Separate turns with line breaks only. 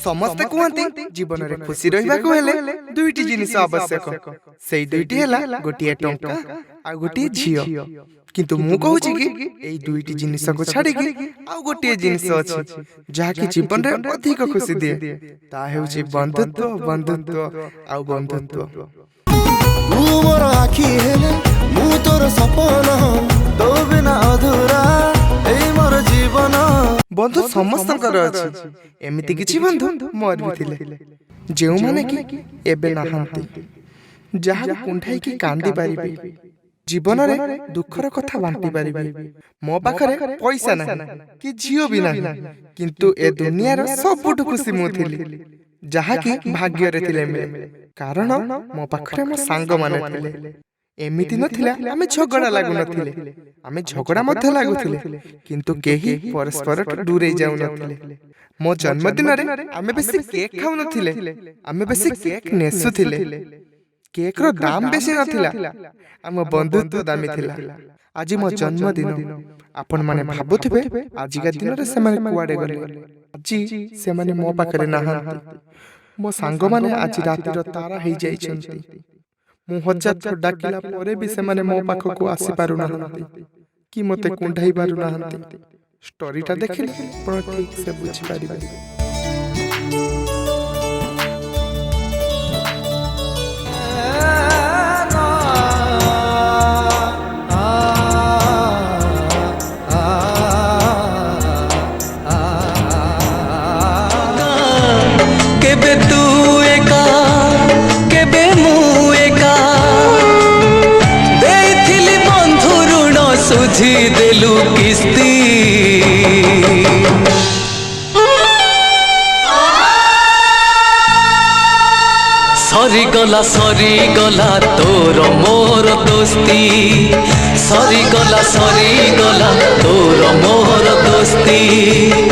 समस्ते कहते जीवन में खुशी रहिबा को हेले दुईटी जिनिस आवश्यक सेई दुईटी हैला गोटिए टंका आ गोटिए झियो किंतु मु कहू छी कि एई दुईटी जिनिस को छाडी कि आ गोटिए जिनिस अछि जहा कि जीवन रे अधिक खुशी दिए ता हेउछि बंधुत्व बंधुत्व आ बंधुत्व
तू मोर आखी हेले मु तोर सपना तो बिना अधूरा एई मोर जीवन
बंधु समस्तकर अछि एमिति किछि बंधु मोर भी थिले जेउ माने कि एबे नाहंती जहा कुंठाई कि कांदी पारिबे जीवन रे दुखर कथा बांटी पारिबे मो पाखरे पैसा ना कि झियो भी ना किंतु ए दुनिया रो सबुठ खुशी मु थिली जहा कि भाग्य रे थिले मिले कारण मो पाखरे मो सांग माने थिले एमिति नथिला आमे झगड़ा लागु नथिले आमे झगड़ा मध्ये लागुथिले किंतु केही परस्पर दूरे जाउ नथिले मो जन्मदिन रे आमे बेसी केक खाउ नथिले आमे बेसी केक नेसुथिले केक रो दाम बेसी नथिला आम बंधुत्व दामी थिला आज मो जन्मदिन आपण माने भाबुथिबे आज का दिन रे से माने कुआडे गले आज से माने मो पाखरे नाहंती मो सांग माने आज राती रो तारा हेई जाई छंती मु हजार थर डाकिला परे भी से माने मो पाख को आसी पारु नहंती कि मते कुंढाई पारु नहंती स्टोरी ता देखिले पण ठीक से बुझी पारिबे
केबे तू एका केबे मु एका देइथिली बंधु ऋण सुझी देलु किस्ती सरी गला तोर मोर दोस्ती सरी गला तोर मोर दोस्ती।